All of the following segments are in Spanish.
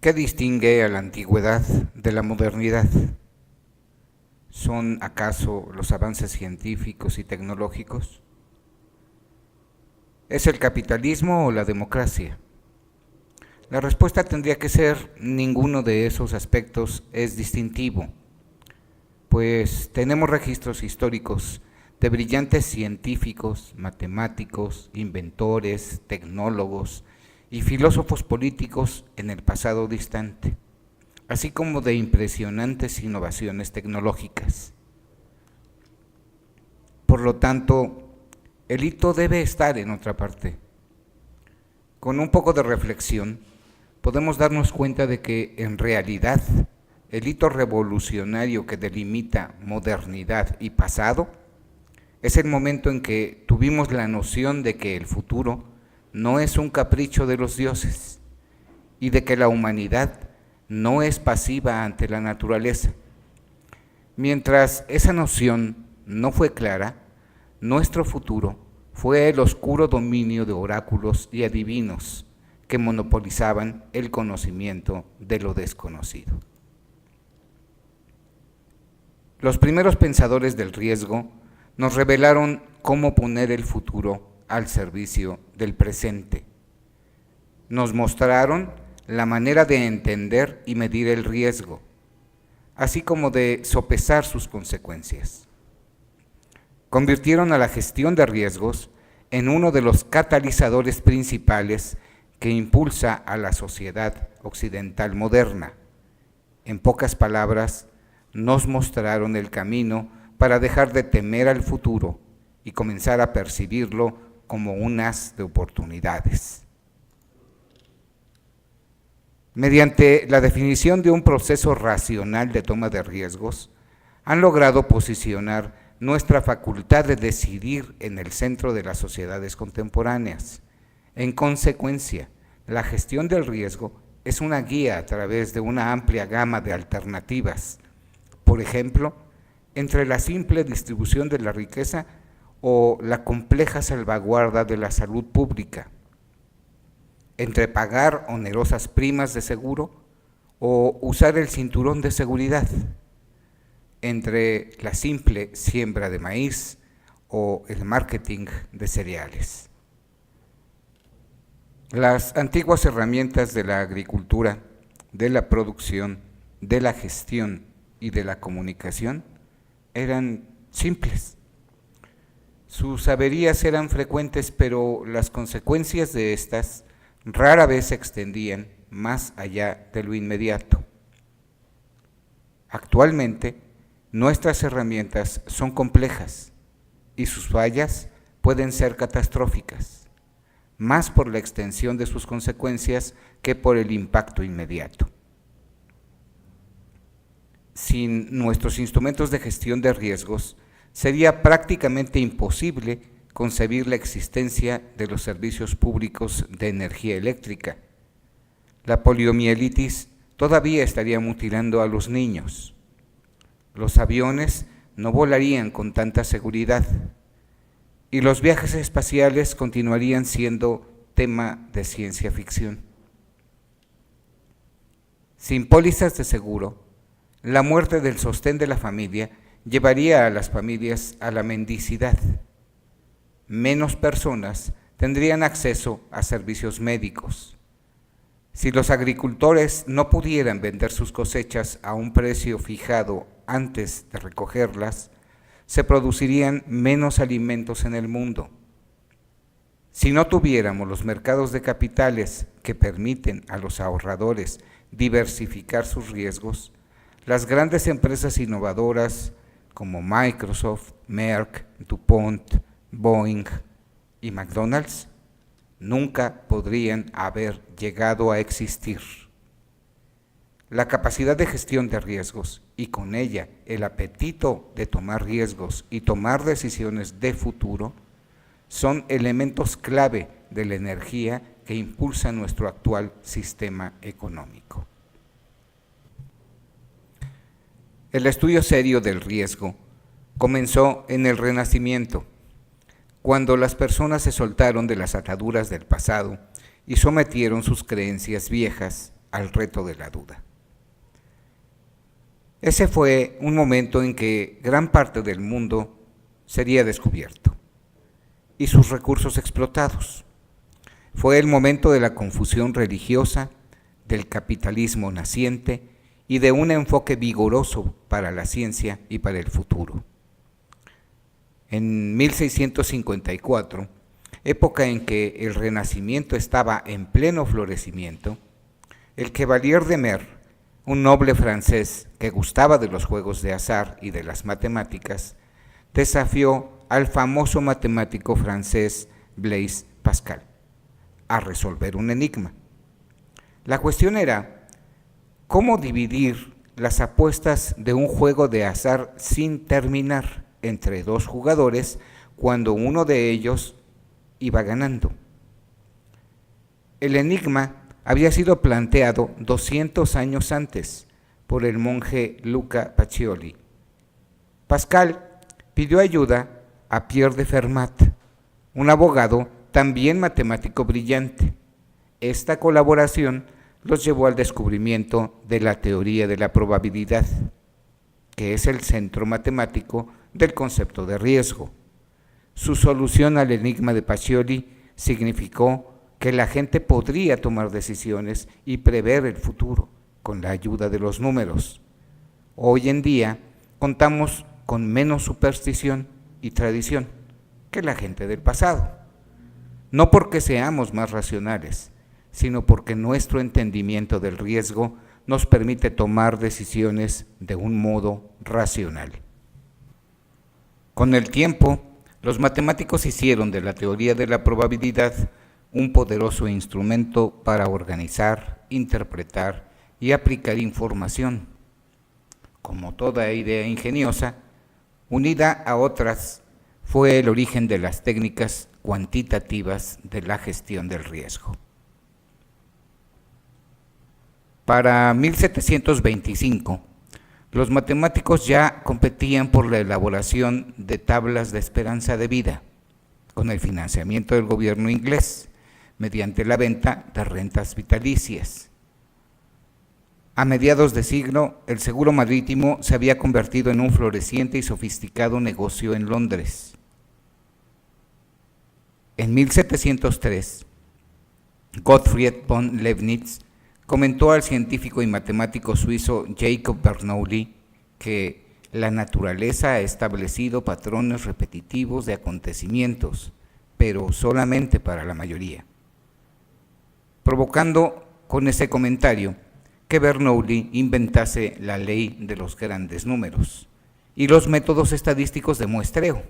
¿Qué distingue a la antigüedad de la modernidad? ¿Son acaso los avances científicos y tecnológicos? ¿Es el capitalismo o la democracia? La respuesta tendría que ser: ninguno de esos aspectos es distintivo, pues tenemos registros históricos de brillantes científicos, matemáticos, inventores, tecnólogos y filósofos políticos en el pasado distante, así como de impresionantes innovaciones tecnológicas. Por lo tanto, el hito debe estar en otra parte. Con un poco de reflexión, podemos darnos cuenta de que, en realidad, el hito revolucionario que delimita modernidad y pasado es el momento en que tuvimos la noción de que el futuro no es un capricho de los dioses y de que la humanidad no es pasiva ante la naturaleza. Mientras esa noción no fue clara, nuestro futuro fue el oscuro dominio de oráculos y adivinos que monopolizaban el conocimiento de lo desconocido. Los primeros pensadores del riesgo nos revelaron cómo poner el futuro al servicio del presente. Nos mostraron la manera de entender y medir el riesgo, así como de sopesar sus consecuencias. Convirtieron a la gestión de riesgos en uno de los catalizadores principales que impulsa a la sociedad occidental moderna. En pocas palabras, nos mostraron el camino para dejar de temer al futuro y comenzar a percibirlo como un haz de oportunidades. Mediante la definición de un proceso racional de toma de riesgos, han logrado posicionar nuestra facultad de decidir en el centro de las sociedades contemporáneas. En consecuencia, la gestión del riesgo es una guía a través de una amplia gama de alternativas. Por ejemplo, entre la simple distribución de la riqueza o la compleja salvaguarda de la salud pública, entre pagar onerosas primas de seguro o usar el cinturón de seguridad, entre la simple siembra de maíz o el marketing de cereales. Las antiguas herramientas de la agricultura, de la producción, de la gestión y de la comunicación eran simples. Sus averías eran frecuentes, pero las consecuencias de estas rara vez se extendían más allá de lo inmediato. Actualmente, nuestras herramientas son complejas y sus fallas pueden ser catastróficas, más por la extensión de sus consecuencias que por el impacto inmediato. Sin nuestros instrumentos de gestión de riesgos, sería prácticamente imposible concebir la existencia de los servicios públicos de energía eléctrica. La poliomielitis todavía estaría mutilando a los niños. Los aviones no volarían con tanta seguridad y los viajes espaciales continuarían siendo tema de ciencia ficción. Sin pólizas de seguro, la muerte del sostén de la familia llevaría a las familias a la mendicidad. Menos personas tendrían acceso a servicios médicos. Si los agricultores no pudieran vender sus cosechas a un precio fijado antes de recogerlas, se producirían menos alimentos en el mundo. Si no tuviéramos los mercados de capitales que permiten a los ahorradores diversificar sus riesgos, las grandes empresas innovadoras como Microsoft, Merck, DuPont, Boeing y McDonald's nunca podrían haber llegado a existir. La capacidad de gestión de riesgos y con ella el apetito de tomar riesgos y tomar decisiones de futuro son elementos clave de la energía que impulsa nuestro actual sistema económico. El estudio serio del riesgo comenzó en el Renacimiento, cuando las personas se soltaron de las ataduras del pasado y sometieron sus creencias viejas al reto de la duda. Ese fue un momento en que gran parte del mundo sería descubierto y sus recursos explotados. Fue el momento de la confusión religiosa, del capitalismo naciente y de un enfoque vigoroso para la ciencia y para el futuro. En 1654, época en que el Renacimiento estaba en pleno florecimiento, el Chevalier de Mer, un noble francés que gustaba de los juegos de azar y de las matemáticas, desafió al famoso matemático francés Blaise Pascal a resolver un enigma. La cuestión era cómo dividir las apuestas de un juego de azar sin terminar entre dos jugadores cuando uno de ellos iba ganando. El enigma había sido planteado 200 años antes por el monje Luca Pacioli. Pascal pidió ayuda a Pierre de Fermat, un abogado también matemático brillante. Esta colaboración los llevó al descubrimiento de la teoría de la probabilidad, que es el centro matemático del concepto de riesgo. Su solución al enigma de Pacioli significó que la gente podría tomar decisiones y prever el futuro con la ayuda de los números. Hoy en día contamos con menos superstición y tradición que la gente del pasado, no porque seamos más racionales, sino porque nuestro entendimiento del riesgo nos permite tomar decisiones de un modo racional. Con el tiempo, los matemáticos hicieron de la teoría de la probabilidad un poderoso instrumento para organizar, interpretar y aplicar información. Como toda idea ingeniosa, unida a otras, fue el origen de las técnicas cuantitativas de la gestión del riesgo. Para 1725, los matemáticos ya competían por la elaboración de tablas de esperanza de vida, con el financiamiento del gobierno inglés, mediante la venta de rentas vitalicias. A mediados de siglo, el seguro marítimo se había convertido en un floreciente y sofisticado negocio en Londres. En 1703, Gottfried von Leibniz comentó al científico y matemático suizo Jacob Bernoulli que la naturaleza ha establecido patrones repetitivos de acontecimientos, pero solamente para la mayoría, provocando con ese comentario que Bernoulli inventase la ley de los grandes números y los métodos estadísticos de muestreo,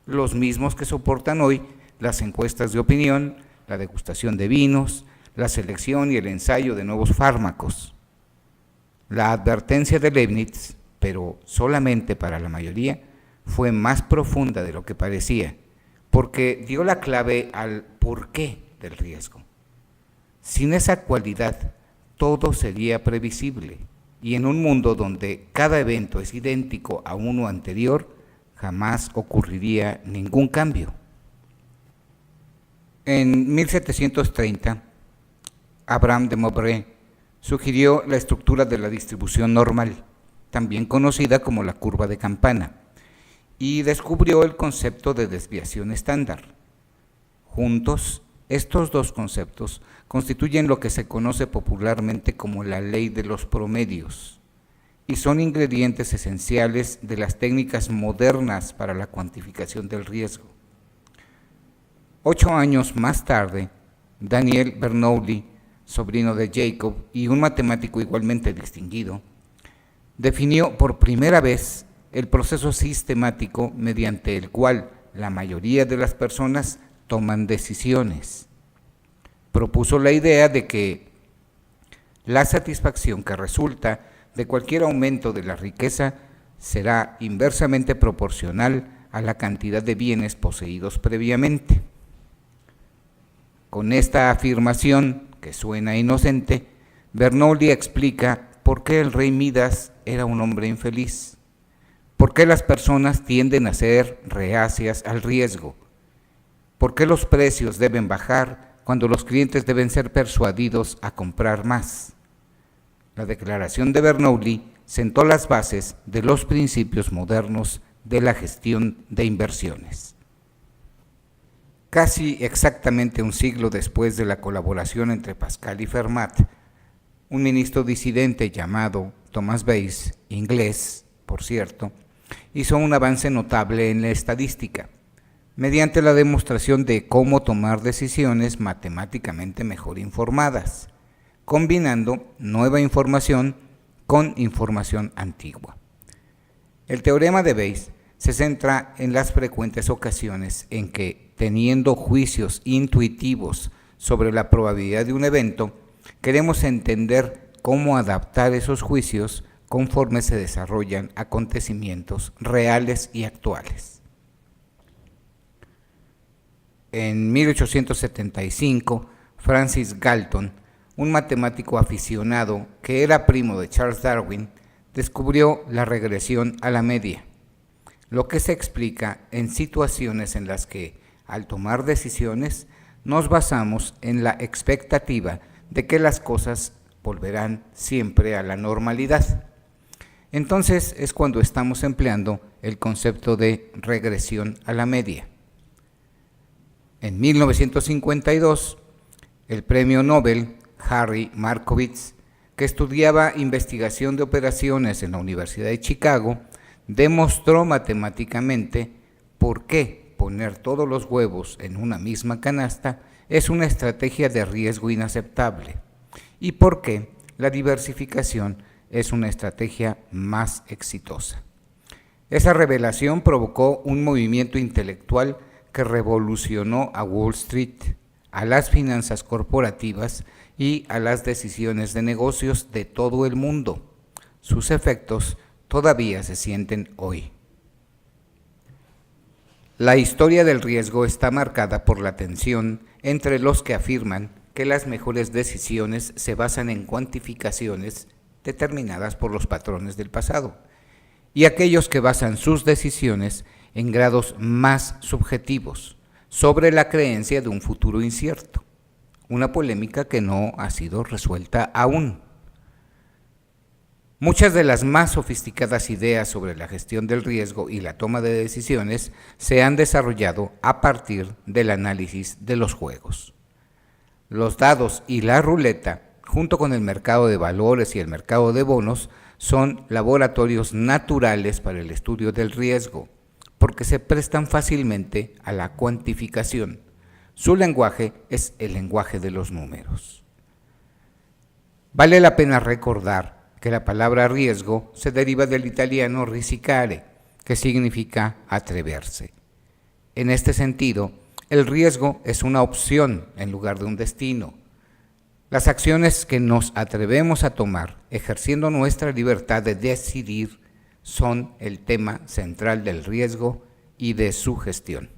los mismos que soportan hoy las encuestas de opinión, la degustación de vinos, la selección y el ensayo de nuevos fármacos. La advertencia de Leibniz, pero solamente para la mayoría, fue más profunda de lo que parecía, porque dio la clave al porqué del riesgo. Sin esa cualidad, todo sería previsible, y en un mundo donde cada evento es idéntico a uno anterior, jamás ocurriría ningún cambio. En 1730, Abraham de Moivre sugirió la estructura de la distribución normal, también conocida como la curva de campana, y descubrió el concepto de desviación estándar. Juntos, estos dos conceptos constituyen lo que se conoce popularmente como la ley de los promedios y son ingredientes esenciales de las técnicas modernas para la cuantificación del riesgo. 8 años más tarde, Daniel Bernoulli, sobrino de Jacob y un matemático igualmente distinguido, definió por primera vez el proceso sistemático mediante el cual la mayoría de las personas toman decisiones. Propuso la idea de que la satisfacción que resulta de cualquier aumento de la riqueza será inversamente proporcional a la cantidad de bienes poseídos previamente. Con esta afirmación, que suena inocente, Bernoulli explica por qué el rey Midas era un hombre infeliz, por qué las personas tienden a ser reacias al riesgo, por qué los precios deben bajar cuando los clientes deben ser persuadidos a comprar más, La Declaración de Bernoulli sentó las bases de los principios modernos de la gestión de inversiones. Casi exactamente un siglo después de la colaboración entre Pascal y Fermat, un ministro disidente llamado Thomas Bayes, inglés, por cierto, hizo un avance notable en la estadística, mediante la demostración de cómo tomar decisiones matemáticamente mejor informadas, combinando nueva información con información antigua. El teorema de Bayes se centra en las frecuentes ocasiones en que, teniendo juicios intuitivos sobre la probabilidad de un evento, queremos entender cómo adaptar esos juicios conforme se desarrollan acontecimientos reales y actuales. En 1875, Francis Galton, un matemático aficionado que era primo de Charles Darwin, descubrió la regresión a la media, lo que se explica en situaciones en las que, al tomar decisiones, nos basamos en la expectativa de que las cosas volverán siempre a la normalidad. Entonces es cuando estamos empleando el concepto de regresión a la media. En 1952, el premio Nobel Harry Markowitz, que estudiaba investigación de operaciones en la Universidad de Chicago, demostró matemáticamente por qué poner todos los huevos en una misma canasta es una estrategia de riesgo inaceptable y por qué la diversificación es una estrategia más exitosa. Esa revelación provocó un movimiento intelectual que revolucionó a Wall Street, a las finanzas corporativas y a las decisiones de negocios de todo el mundo. Sus efectos todavía se sienten hoy. La historia del riesgo está marcada por la tensión entre los que afirman que las mejores decisiones se basan en cuantificaciones determinadas por los patrones del pasado, y aquellos que basan sus decisiones en grados más subjetivos, sobre la creencia de un futuro incierto, una polémica que no ha sido resuelta aún. Muchas de las más sofisticadas ideas sobre la gestión del riesgo y la toma de decisiones se han desarrollado a partir del análisis de los juegos. Los dados y la ruleta, junto con el mercado de valores y el mercado de bonos, son laboratorios naturales para el estudio del riesgo, porque se prestan fácilmente a la cuantificación. Su lenguaje es el lenguaje de los números. Vale la pena recordar que la palabra riesgo se deriva del italiano risicare, que significa atreverse. En este sentido, el riesgo es una opción en lugar de un destino. Las acciones que nos atrevemos a tomar, ejerciendo nuestra libertad de decidir, son el tema central del riesgo y de su gestión.